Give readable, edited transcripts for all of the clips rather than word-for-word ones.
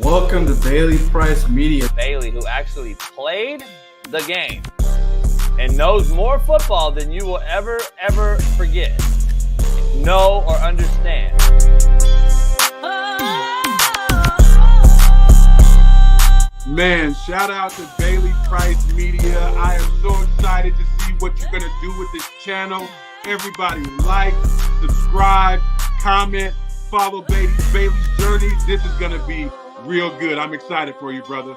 Welcome to Bailey Price Media. Bailey, who actually played the game and knows more football than you will ever forget, know, or understand. Man, shout out to Bailey Price Media. I am so excited to see what you're going to do with this channel. Everybody like, subscribe, comment, follow Bailey's journey. This is going to be real good. I'm excited for you, brother.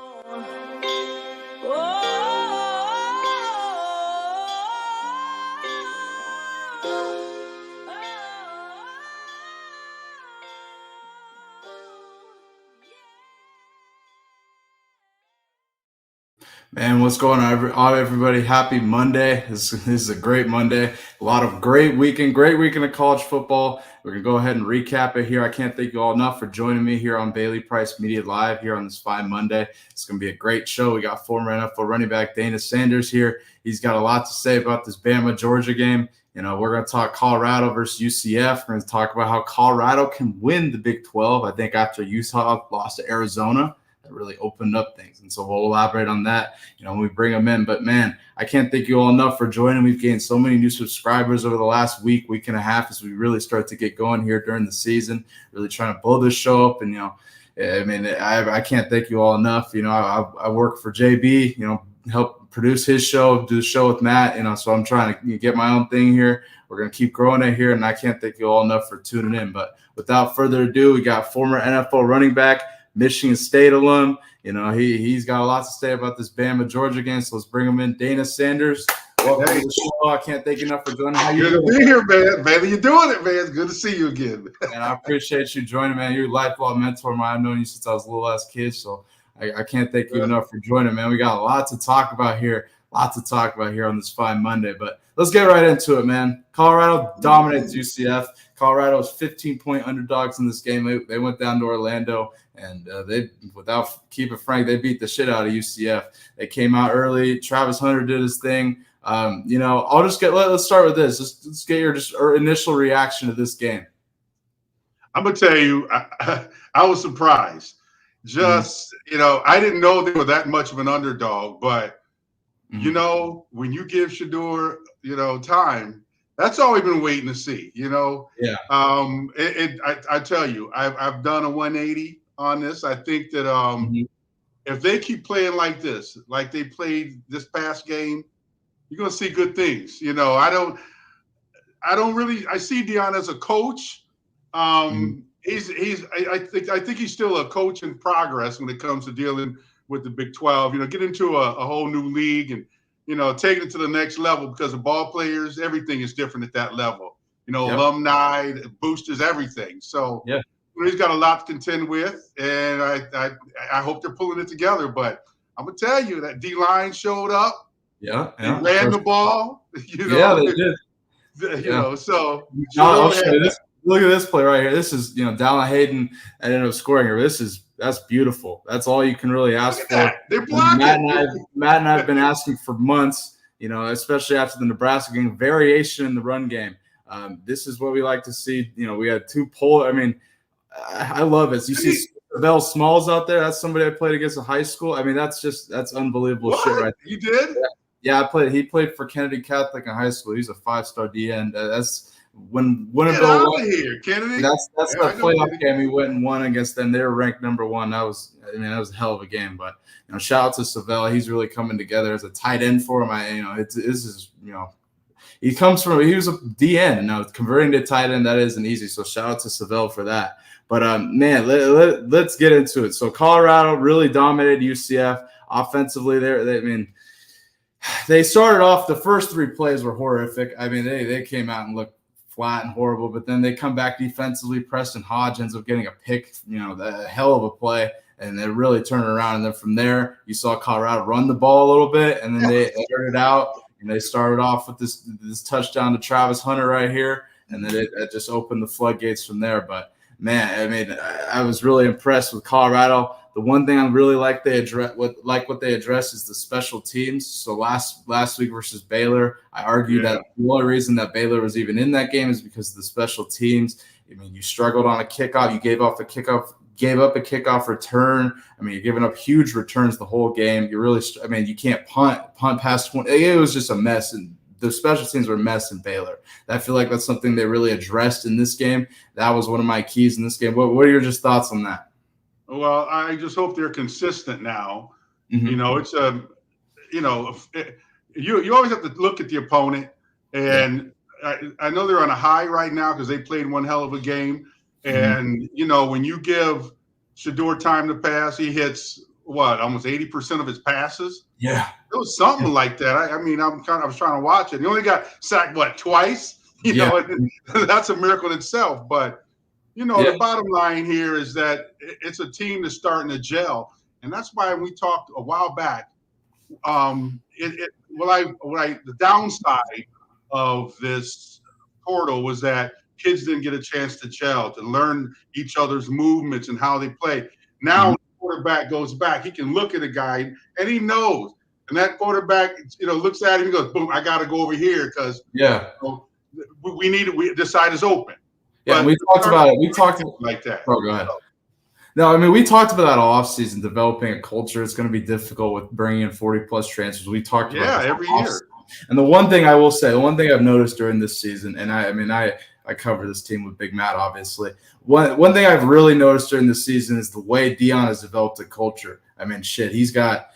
Man, what's going on, everybody? Happy Monday. This is a great Monday. A lot of great weekend of college football. We're going to go ahead and recap it here. I can't thank you all enough for joining me here on Bailey Price Media Live here on this fine Monday. It's going to be a great show. We got former NFL running back Dana Sanders here. He's got a lot to say about this Bama-Georgia game. You know, we're going to talk Colorado versus UCF. We're going to talk about how Colorado can win the Big 12. I think after Utah lost to Arizona, that really opened up things. And so we'll elaborate on that, you know, when we bring them in. But, man, I can't thank you all enough for joining. We've gained so many new subscribers over the last week and a half as we really start to get going here during the season, really trying to blow this show up. And, you know, I mean, I can't thank you all enough. You know, I work for JB, you know, help produce his show, do the show with Matt, you know, so I'm trying to get my own thing here. We're going to keep growing it here, and I can't thank you all enough for tuning in. But without further ado, we got former NFL running back, Michigan State alum. You know, he's got a lot to say about this Bama-Georgia game, so let's bring him in. Dana Sanders, welcome to the show. I can't thank you enough for joining. How you doing? Good to be here, man. Bailey, you're doing it, man. It's good to see you again. And I appreciate you joining, man. You're a lifelong mentor, man. I've known you since I was a little ass kid, so I can't thank you enough for joining, man. We got a lot to talk about here. On this fine Monday, but let's get right into it, man. Colorado dominates UCF. Colorado's 15-point underdogs in this game. They went down to Orlando, and without keeping frank, they beat the shit out of UCF. They came out early. Travis Hunter did his thing. You know, let's start with this. Let's get your initial reaction to this game. I'm gonna tell you, I was surprised. You know, I didn't know they were that much of an underdog, but you know, when you give Shedeur, you know, time, that's all we've been waiting to see, you know? Yeah. I tell you, I've done a 180 on this. I think that if they keep playing like this, like they played this past game, you're going to see good things. You know, I see Deion as a coach. I think he's still a coach in progress when it comes to dealing with the Big 12, you know, get into a whole new league and, you know, take it to the next level because the ball players, everything is different at that level. You know, alumni, boosters, everything. So he's got a lot to contend with, and I hope they're pulling it together. But I'm gonna tell you that D-line showed up. They ran the ball. You know, they did. You know, so look at this play right here. This is, you know, Dallin Hayden ended up scoring here. That's beautiful. That's all you can really ask for. They're blocking. Matt and I have been asking for months, you know, especially after the Nebraska game, variation in the run game. This is what we like to see. You know, we had two polar. I mean, I love it. You see Bell Smalls out there. That's somebody I played against in high school. I mean, that's unbelievable shit right there. You did? Yeah, he played for Kennedy Catholic in high school. He's a 5-star DN. That's when Get out of here, Kennedy. That's the playoff game we went and won against them. They were ranked number one. That was a hell of a game. But, you know, shout out to Savell. He's really coming together as a tight end for him. He was a DN, and now converting to tight end, that isn't easy. So shout out to Savell for that. But man, let's get into it. So Colorado really dominated UCF offensively. They started off, the first three plays were horrific. I mean, they came out and looked flat and horrible, but then they come back defensively. Preston Hodge ends up getting a pick, you know, the hell of a play, and they really turned it around. And then from there, you saw Colorado run the ball a little bit, and then they aired it out, and they started off with this touchdown to Travis Hunter right here, and then it just opened the floodgates from there. But, man, I mean, I was really impressed with Colorado. The one thing I really like what they address is the special teams. So last week versus Baylor, I argued that the only reason that Baylor was even in that game is because of the special teams. I mean, you struggled on a kickoff. You gave off a kickoff gave up a kickoff return. I mean, you're giving up huge returns the whole game. You can't punt past 20. It was just a mess, and the special teams were a mess in Baylor. I feel like that's something they really addressed in this game. That was one of my keys in this game. What are your just thoughts on that? Well, I just hope they're consistent now. Mm-hmm. You know, it's you always have to look at the opponent, and I know they're on a high right now because they played one hell of a game. And when you give Shedeur time to pass, he hits almost 80% of his passes. Yeah, it was something like that. I was trying to watch it. He only got sacked twice. You know, and that's a miracle in itself. But the bottom line here is that it's a team that's starting to gel, and that's why we talked a while back. The downside of this portal was that kids didn't get a chance to gel, to learn each other's movements and how they play. Now, when the quarterback goes back, he can look at a guy and he knows. And that quarterback, looks at him and goes, boom, I got to go over here because this side is open. Yeah, but we talked about it. We talked like that. Oh, go ahead. No, I mean, we talked about that all offseason, developing a culture. It's going to be difficult with bringing in 40-plus transfers. We talked about that every year. And the one thing I will say, the one thing I've noticed during this season, and I cover this team with Big Matt, obviously. One thing I've really noticed during this season is the way Deion has developed a culture. I mean, he got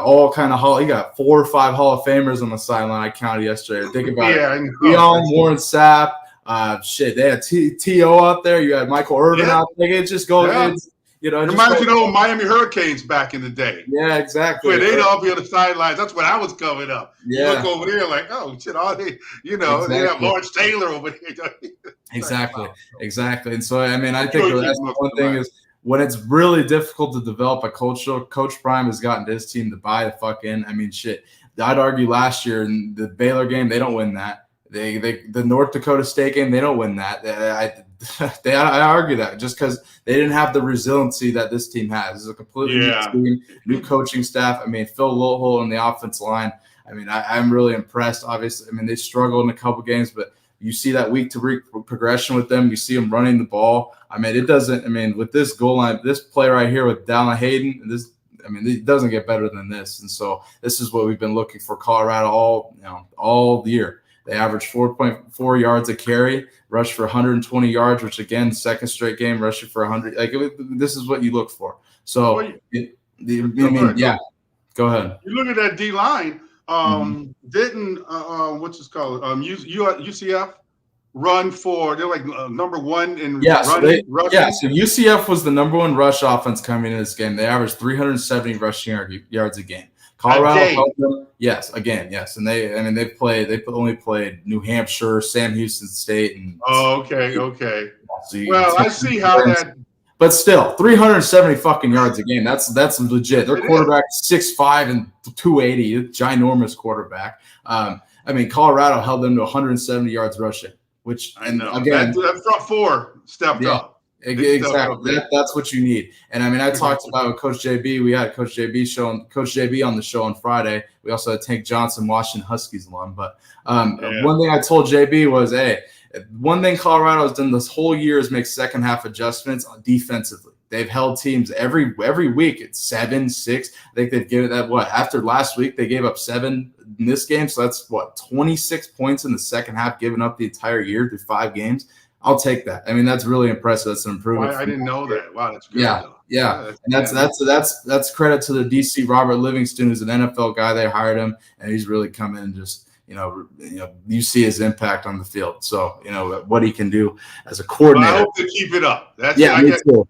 all kind of he got 4 or 5 Hall of Famers on the sideline. I counted yesterday. Think about it. Deion, Warren Sapp. They had T.O. out there. You had Michael Irvin out there. It just goes. It reminds me of Miami Hurricanes back in the day. Yeah, exactly. Where they'd all be on the sidelines. That's when I was coming up. Yeah. You look over there like, oh shit, they have Lawrence Taylor over here. Exactly. And so I think that's the one thing is when it's really difficult to develop a culture. Coach Prime has gotten his team to buy the fuck in. I mean, shit. I'd argue last year in the Baylor game, they don't win that. The North Dakota State game, they don't win that. I argue that just because they didn't have the resiliency that this team has. It's a completely new team, new coaching staff. I mean, Phil Lowell in the offensive line. I mean, I'm really impressed. Obviously, I mean, they struggled in a couple games, but you see that week-to-week progression with them. You see them running the ball. I mean, with this goal line, this play right here with Dallan Hayden, it doesn't get better than this. And so this is what we've been looking for Colorado all year. They averaged 4.4 yards a carry, rushed for 120 yards, which again, second straight game rushing for 100. This is what you look for. So, go ahead. You look at that D line. Didn't UCF run for? They're like number one in rushing. So UCF was the number one rush offense coming in this game. They averaged 370 rushing yards a game. Colorado helped them. Yes, and they only played New Hampshire, Sam Houston State, and okay. I see how that. But still, 370 fucking yards a game. That's legit. Their quarterback's 6'5" and 280, ginormous quarterback. Colorado held them to 170 yards rushing, which again, that front four stepped up. Exactly. That's what you need. And I talked about with Coach JB. We had Coach JB on the show on Friday. We also had Tank Johnson, Washington Huskies alum. But one thing I told JB was, one thing Colorado has done this whole year is make second half adjustments defensively. They've held teams every week. It's 7-6. I think they've given that after last week they gave up 7 in this game. So that's 26 points in the second half, given up the entire year through 5 games. I'll take that. That's really impressive. That's an improvement. I didn't know that. Wow, that's good. Yeah. And that's credit to the DC Robert Livingston, who's an NFL guy. They hired him, and he's really come in and just you see his impact on the field. So what he can do as a coordinator. I hope they keep it up. Me too.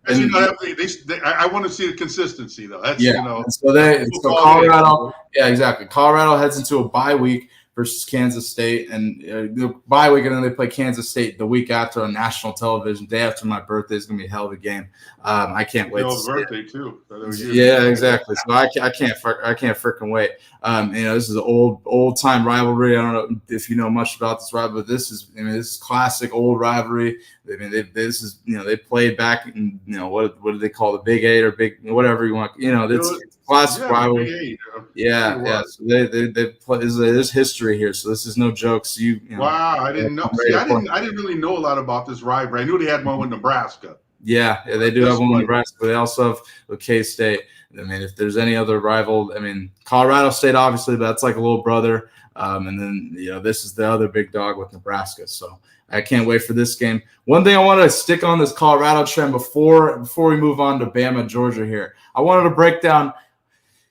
I want to see the consistency though. Colorado. Yeah, exactly. Colorado heads into a bye week versus Kansas State, and the bye week, and then they play Kansas State the week after on national television. Day after my birthday is going to be a hell of a game. I can't wait. Your birthday too. Yeah, exactly. So I can't freaking wait. This is an old time rivalry. I don't know if you know much about this rivalry, but this is classic old rivalry. They played back in what do they call the Big 8 or Big whatever you want. It's classic rivalry. Yeah. So they play. There's history here, so this is no joke. So wow, I didn't know. I didn't really know a lot about this rivalry. I knew they had one with Nebraska. Yeah, they do have one with Nebraska, but they also have with K-State. I mean, if there's any other rival, I mean, Colorado State, obviously, but that's like a little brother. And then, this is the other big dog with Nebraska. So I can't wait for this game. One thing I want to stick on this Colorado trend before we move on to Bama, Georgia here. I wanted to break down.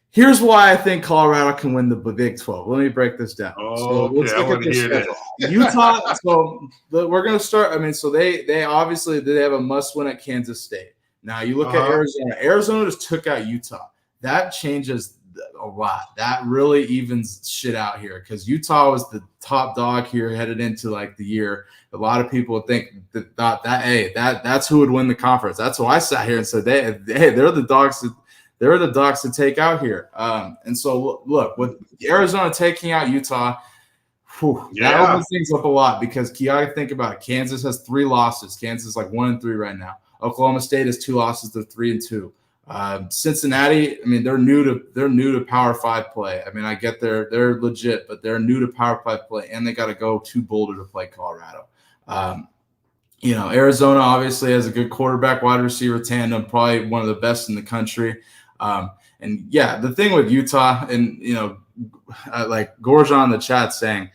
Here's why I think Colorado can win the Big 12. Let me break this down. So let's look at this schedule. Utah. So we're going to start. I mean, so they obviously have a must-win at Kansas State. Now you look at Arizona. Arizona just took out Utah. That changes a lot. That really evens shit out here because Utah was the top dog here headed into like the year. A lot of people think that's who would win the conference. That's why I sat here and said, they're the dogs. They're the dogs to take out here. And so, look, with Arizona taking out Utah, that opens things up a lot because you got to think about it. Kansas has 3 losses. Kansas is like 1-3 right now. Oklahoma State has 2 losses. They're 3-2. Cincinnati, I mean, they're new to Power 5 play. I mean, I get they're legit, but they're new to Power 5 play, and they got to go to Boulder to play Colorado. Arizona obviously has a good quarterback, wide receiver tandem, probably one of the best in the country. And yeah, the thing with Utah and, like Gorjan in the chat saying,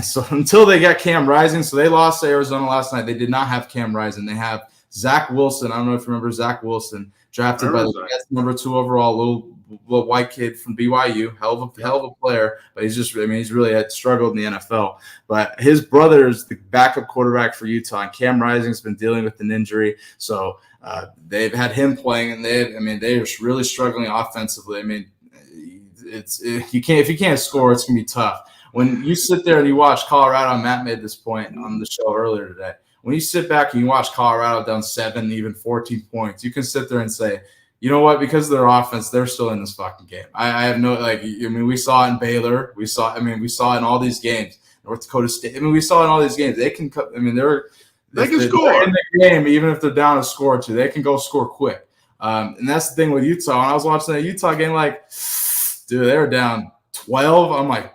so until they got Cam Rising, so they lost to Arizona last night. They did not have Cam Rising. They have Zach Wilson. I don't know if you remember Zach Wilson, drafted by the Jets, number 2 overall, little white kid from BYU, hell of a player, but he's really had struggled in the NFL. But his brother is the backup quarterback for Utah, and Cam Rising's been dealing with an injury, so they've had him playing, and they're really struggling offensively. I mean, if you can't score, it's gonna be tough. When you sit there and you watch Colorado, Matt made this point on the show earlier today. When you sit back and you watch Colorado down 7, even 14 points, you can sit there and say, you know what? Because of their offense, they're still in this fucking game. I have no we saw it in Baylor. We saw it in all these games. North Dakota State. We saw it in all these games. They can cut. They can score in the game, even if they're down a score or 2. They can go score quick. And that's the thing with Utah. When I was watching that Utah game, dude, they were down 12. I'm like,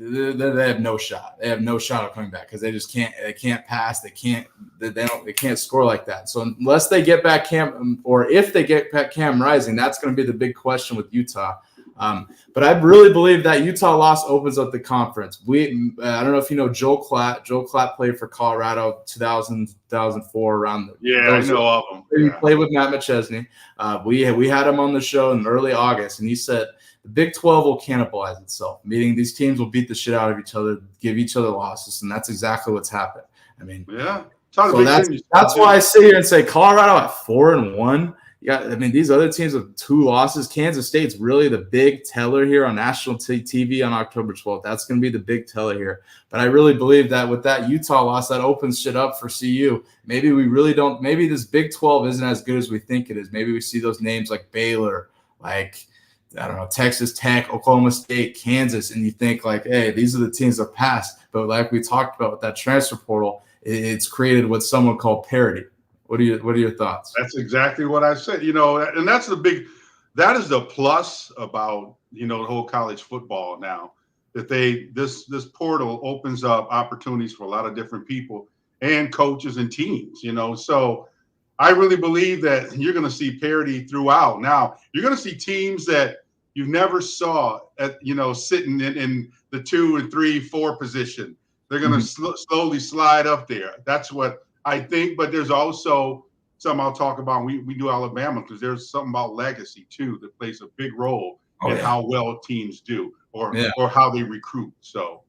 they have no shot. They have no shot of coming back because they just can't. They can't pass. They can't score like that. So unless they get back Cam, or if they get back Cam Rising, that's going to be the big question with Utah. But I really believe that Utah loss opens up the conference. I don't know if you know Joel Klatt. Joel Klatt played for Colorado 2004 around. I know of him. He played with Matt McChesney. We had him on the show in early August, and he said the Big 12 will cannibalize itself, meaning these teams will beat the shit out of each other, give each other losses, and that's exactly what's happened. I mean, so that's why I sit here and say Colorado at 4-1. These other teams with 2 losses. Kansas State's really the big teller here on national TV on October 12th. That's going to be the big teller here. But I really believe that with that Utah loss, that opens shit up for CU. Maybe we really don't – maybe this Big 12 isn't as good as we think it is. Maybe we see those names like Baylor, Texas Tech, Oklahoma State, Kansas, and you think hey, these are the teams that passed. But like we talked about with that transfer portal, it's created what someone called parity. What are your thoughts? That's exactly what I said. And that is the plus about the whole college football now, that this portal opens up opportunities for a lot of different people and coaches and teams. So I really believe that you're going to see parity throughout. Now you're going to see teams that you never saw sitting in the 2 and 3, 4 position. They're going to slowly slide up there. That's what I think. But there's also something I'll talk about. We do Alabama because there's something about legacy too that plays a big role in how well teams do or how they recruit. So.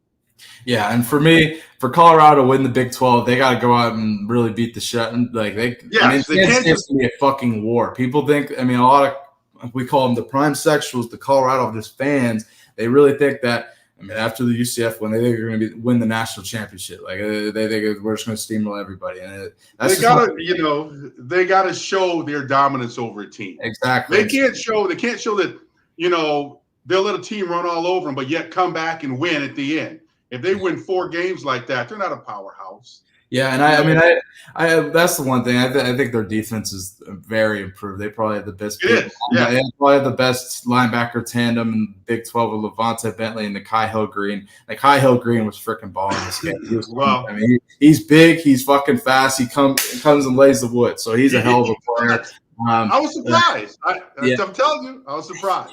Yeah, and for me, for Colorado to win the Big 12, they got to go out and really beat the shit. It's going to be a fucking war. People think, a lot of, we call them the prime sexuals, the Colorado just fans. They really think that, after the UCF win, they think they're going to win the national championship. They think we're just going to steamroll everybody. And they got to show their dominance over a team. Exactly. They can't show that, they'll let a team run all over them, but yet come back and win at the end. If they win 4 games like that, they're not a powerhouse. Yeah, and I mean, I that's the one thing. I think their defense is very improved. They probably have the best. It is, yeah. They probably have the best linebacker tandem in Big 12 with Levante Bentley and Nikhai Hill-Green. Nikhai Hill-Green was freaking balling this game. Well, I mean, he's big, he's fucking fast. He comes and lays the wood. So he's a hell of a player. I was surprised. I'm telling you, I was surprised.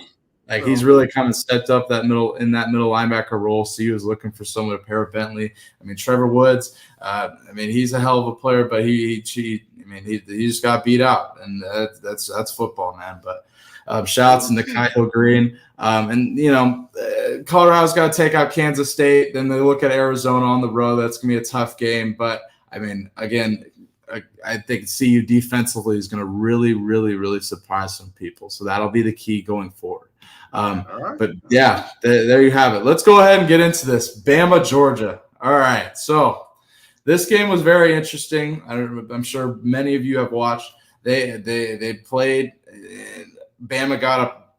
Like he's really kind of stepped up that middle linebacker role. So he was looking for someone to pair with Bentley. I mean, Trevor Woods. I mean, he's a hell of a player, but he just got beat out, and that's football, man. But shout out to Nikhai Hill-Green. And Colorado's got to take out Kansas State. Then they look at Arizona on the road. That's gonna be a tough game. But I mean, again, I think CU defensively is going to really, really, really surprise some people. So that'll be the key going forward. But yeah, there you have it. Let's go ahead and get into this. Bama, Georgia. All right. So this game was very interesting. I'm sure many of you have watched. They played. Bama got up.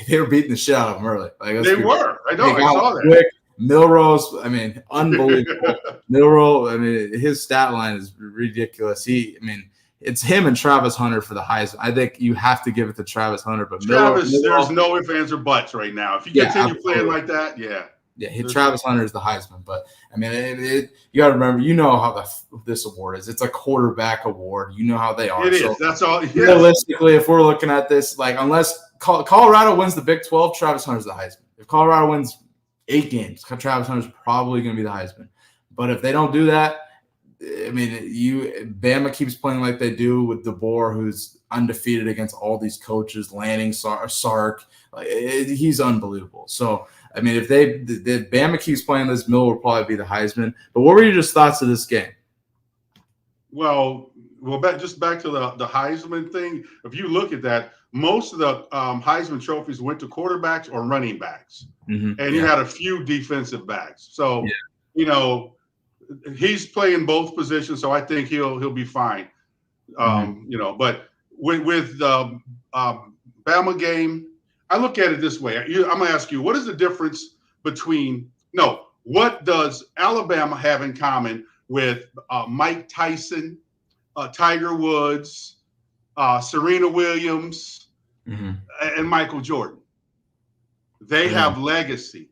They were beating the shit out of them early. They were. I know. I saw that. Quick. Milrose, I mean, unbelievable. Milrose, I mean, his stat line is ridiculous. It's him and Travis Hunter for the Heisman. I think you have to give it to Travis Hunter, but Travis, there's no ifs, ands, or buts right now. If you continue playing like that, Travis Hunter is the Heisman. But I mean, you got to remember, you know how this award is. It's a quarterback award. You know how they are. It is. That's all. Yes. Realistically, if we're looking at this, like unless Colorado wins the Big 12, Travis Hunter's the Heisman. If Colorado wins 8 games, Travis Hunter's probably going to be the Heisman. Like if they don't do that, I mean, Bama keeps playing like they do with DeBoer, who's undefeated against all these coaches, Lanning, Sark. He's unbelievable. So, I mean, if Bama keeps playing this, Mill will probably be the Heisman. But what were your just thoughts of this game? Well, back to the Heisman thing. If you look at that, most of the Heisman trophies went to quarterbacks or running backs, and you had a few defensive backs. So, he's playing both positions, so I think he'll be fine. But with the Bama game, I look at it this way. I'm going to ask you, what is the difference what does Alabama have in common with Mike Tyson, Tiger Woods, Serena Williams, and Michael Jordan? They have legacy.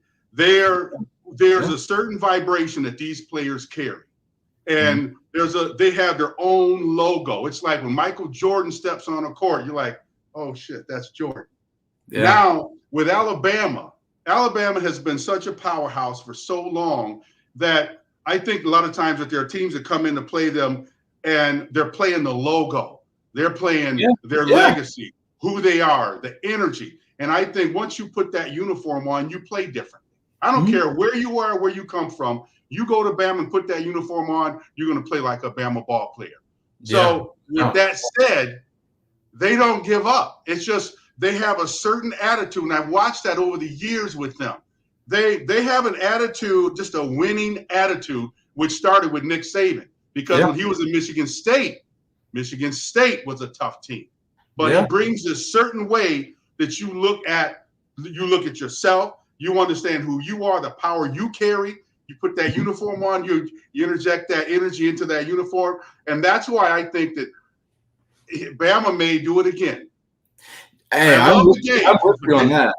There's a certain vibration that these players carry, and they have their own logo. It's like when Michael Jordan steps on a court, you're like, oh shit, that's Jordan. Yeah. Now with Alabama has been such a powerhouse for so long that I think a lot of times that there are teams that come in to play them, and they're playing the logo, they're playing their legacy, who they are, the energy. And I think once you put that uniform on, you play different. I don't care where you are, where you come from. You go to Bama and put that uniform on, you're going to play like a Bama ball player. So with that said, they don't give up. It's just they have a certain attitude, and I've watched that over the years with them. They have an attitude, just a winning attitude, which started with Nick Saban, because when he was in Michigan State was a tough team. But he brings this certain way that you look at yourself. You understand who you are, the power you carry. You put that uniform on, you interject that energy into that uniform. And that's why I think that Bama may do it again. Hey, I'm with you on that.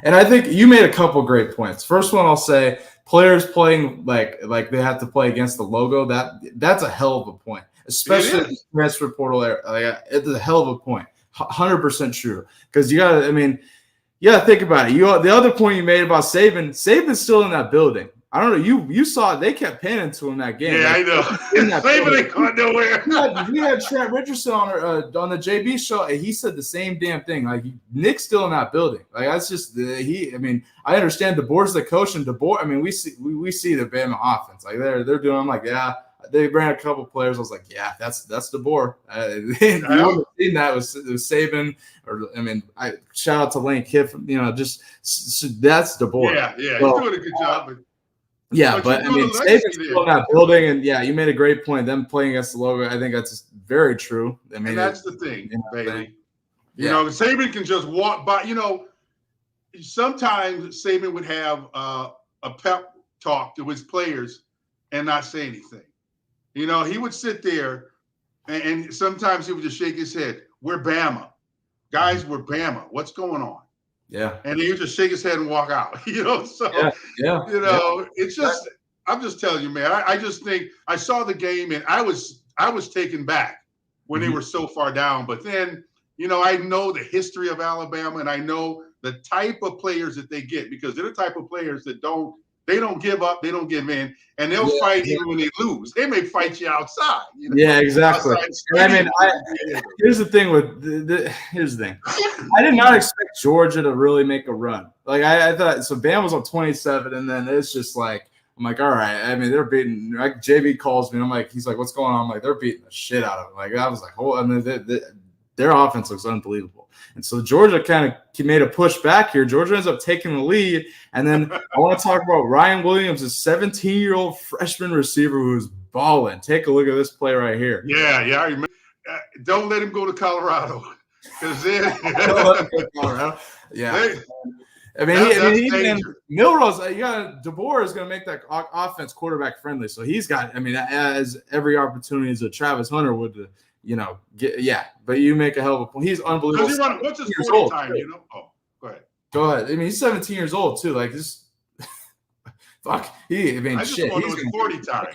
And I think you made a couple great points. First one, I'll say players playing like they have to play against the logo. That's a hell of a point, especially in the transfer portal era. It's a hell of a point. 100% true. Because you got to think about it. The other point you made about Saban's still in that building. I don't know. You saw it. They kept panning to him that game. Yeah, I know. Saban ain't going nowhere. We had Trent Richardson on the JB show, and he said the same damn thing. Like, Nick's still in that building. Like, that's just I understand DeBoer's the coach, and DeBoer. We see the Bama offense. Like they're doing. I'm like, yeah. They ran a couple players. I was like, yeah, that's DeBoer. You haven't seen that with Saban, I shout out to Lane Kiffin. That's DeBoer. Yeah, he's doing a good job. But Saban's still in that building, and you made a great point. Them playing against the logo, I think that's very true. And that's the thing, baby. Saban can just walk by. Sometimes Saban would have a pep talk to his players and not say anything. You know, he would sit there, and sometimes he would just shake his head. We're Bama. Guys, we're Bama. What's going on? Yeah. And he would just shake his head and walk out. You know, so, it's just, I'm just telling you, man, I just think I saw the game and I was taken back when they were so far down. But then, you know, I know the history of Alabama and I know the type of players that they get because they're the type of players that don't give up, they don't give in, and they'll fight even when they lose. They may fight you outside. You know? Yeah, exactly. I mean, here's the thing here's the thing. I did not expect Georgia to really make a run. Like I thought, so Bam was on 27, and then it's just like, I'm like, all right. I mean, they're beating. Like JB calls me. I'm like, he's like, what's going on? I'm like, they're beating the shit out of him. Like I was like, oh, I mean, their offense looks unbelievable. And so Georgia kind of made a push back here. Georgia ends up taking the lead. And then I want to talk about Ryan Williams, a 17-year-old freshman receiver who's balling. Take a look at this play right here. Yeah, I remember. Don't let him go to Colorado. Because then yeah. I mean, Milrose, DeBoer is going to make that offense quarterback friendly. So he's got, I mean, as every opportunity as a Travis Hunter would, but you make a hell of a point. He's unbelievable. What's his 40 time, you know? Oh, go ahead. Go ahead. I mean, he's 17 years old too. Like this, fuck. I just want his 40 time.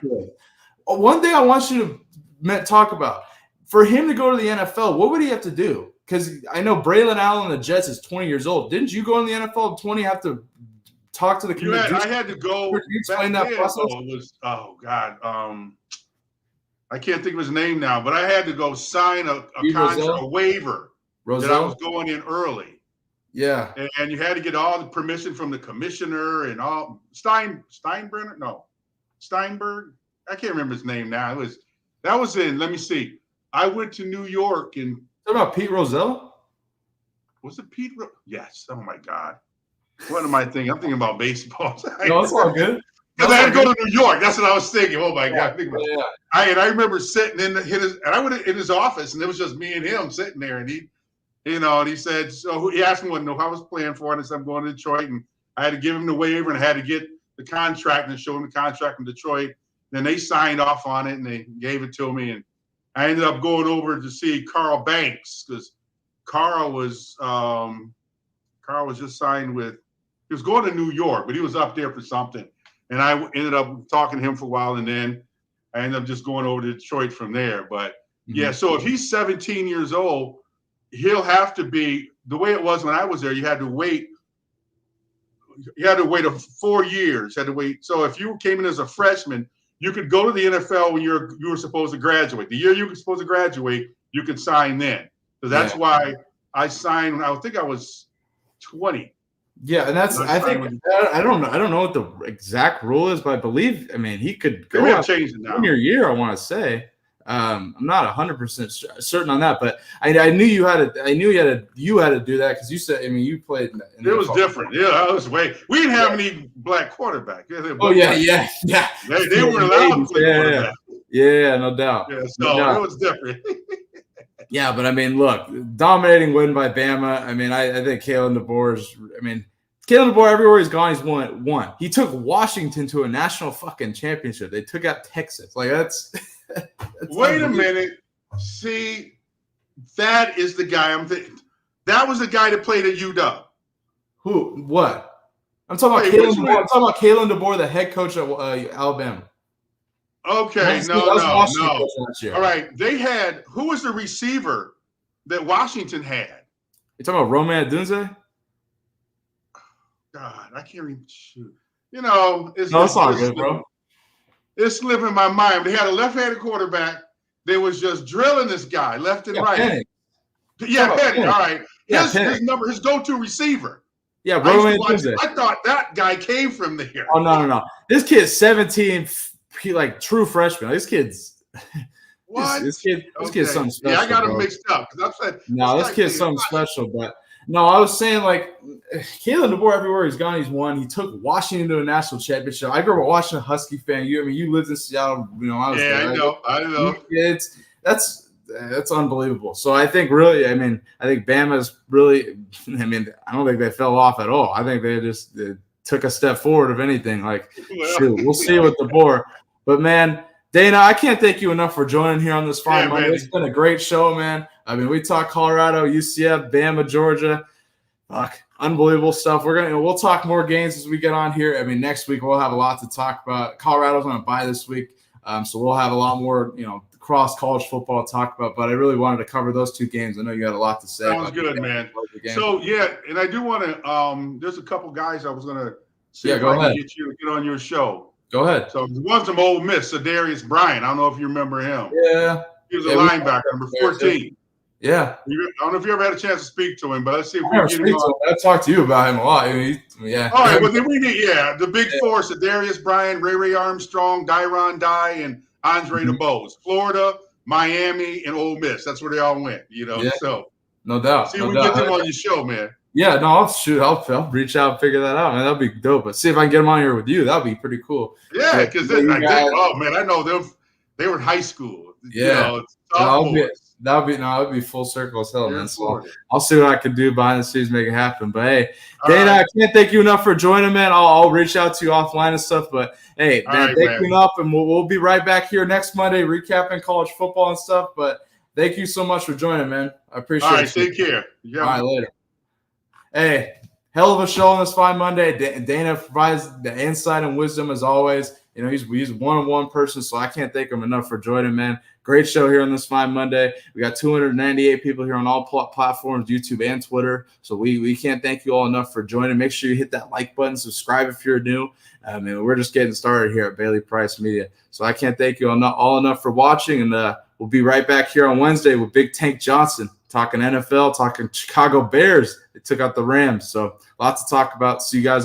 One thing I want you to talk about for him to go to the NFL, what would he have to do? Because I know Braylon Allen, the Jets, is 20 years old. Didn't you go in the NFL at 20? Have to talk to the committee? I had to go. Can you explain that process? I can't think of his name now, but I had to go sign a contract, a waiver that I was going in early. Yeah. And you had to get all the permission from the commissioner and all. Steinbrenner? No. Steinberg? I can't remember his name now. That was in, let me see. I went to New York and. What about Pete Rozelle? Was it Pete? Yes. Oh, my God. What am I thinking? I'm thinking about baseball. No, it's all good. Because I had to go to New York. That's what I was thinking. Oh my God! Yeah. I remember sitting in his office, and it was just me and him sitting there. And he said, so he asked me what I was playing for, and I said I'm going to Detroit, and I had to give him the waiver, and I had to get the contract and show him the contract in Detroit. Then they signed off on it, and they gave it to me, and I ended up going over to see Carl Banks because Carl was just signed with. He was going to New York, but he was up there for something. And I ended up talking to him for a while, and then I ended up just going over to Detroit from there. But, so if he's 17 years old, he'll have to be – the way it was when I was there, you had to wait 4 years. Had to wait. So if you came in as a freshman, you could go to the NFL when you were supposed to graduate. The year you were supposed to graduate, you could sign then. So that's why I signed when I think I was 20. Yeah, and that's I don't know what the exact rule is, but I believe he could go out junior year. I want to say I'm not 100% certain on that, but I knew you had to do that because you said you played. It was different. Yeah, I was we didn't have any black quarterback. Yeah. They weren't allowed to play quarterback. Yeah, no doubt. Yeah, so it was different. Yeah, but look, dominating win by Bama. I think Kalen DeBoer everywhere he's gone, he's won. He took Washington to a national fucking championship. They took out Texas. Like that's Wait a minute. See, that is the guy I'm thinking. That was the guy that played at UW. Who? What? I'm talking about Kalen DeBoer. I'm talking about Kalen DeBoer, the head coach at Alabama. Okay, no. All right, who was the receiver that Washington had? You talking about Roman Adunze? God, I can't even shoot. It's all good, bro. It's slipping my mind. They had a left-handed quarterback. They was just drilling this guy left and right. Penning. Yeah, Penning. All right. His go-to receiver. Yeah, Roman Adunze. I thought that guy came from there. Oh no. This kid's 17. He true freshman. This kid's what? This kid's something special. Yeah, I got him mixed up because I said this kid's something special. But no, I was saying Kalen DeBoer everywhere he's gone, he's won. He took Washington to a national championship. I grew up a Washington Husky fan. You lived in Seattle. I was there. I know. That's unbelievable. So I think really, I think Bama's really. I don't think they fell off at all. I think they just took a step forward. If anything, we'll see with DeBoer. But man, Dana, I can't thank you enough for joining here on this fine Monday. Man. It's been a great show, man. I mean, we talked Colorado, UCF, Bama, Georgia. Fuck, unbelievable stuff. We'll talk more games as we get on here. I mean, next week we'll have a lot to talk about. Colorado's on a bye this week, so we'll have a lot more, cross college football to talk about. But I really wanted to cover those two games. I know you had a lot to say. Sounds good, man. So yeah, and I do want to. There's a couple guys I was gonna see if I can get you to get on your show. Go ahead. So one's from Ole Miss, Darius Bryant. I don't know if you remember him. Yeah. He was a linebacker, number 14. Yeah. I don't know if you ever had a chance to speak to him, but let's see if we can get him on. I talked to you about him a lot. Yeah. All right. Well, then we need, the big four: Darius Bryant, Ray Armstrong, Dyron Dye, and Andre DeBose. Florida, Miami, and Ole Miss. That's where they all went. So no doubt. See if we get them on your show, man. Yeah, no, I'll reach out and figure that out, man. That'd be dope. But see if I can get them on here with you. That'd be pretty cool. Yeah, because I know them. They were in high school. Yeah, that'd be full circle as hell, man. So I'll see what I can do behind the scenes, make it happen. But hey, Dana, I can't thank you enough for joining, man. I'll reach out to you offline and stuff. But hey, man, thank you enough, and we'll be right back here next Monday recapping college football and stuff. But thank you so much for joining, man. I appreciate it. All right, take care. All right, later. Hey, hell of a show on this fine Monday. Dana provides the insight and wisdom as always. He's a one-on-one person, so I can't thank him enough for joining, man. Great show here on this fine Monday. We got 298 people here on all platforms, YouTube and Twitter. So we can't thank you all enough for joining. Make sure you hit that like button, subscribe if you're new. We're just getting started here at Bailey Price Media. So I can't thank you all enough for watching, and we'll be right back here on Wednesday with Big Tank Johnson talking NFL, talking Chicago Bears. They took out the Rams. So lots to talk about. See you guys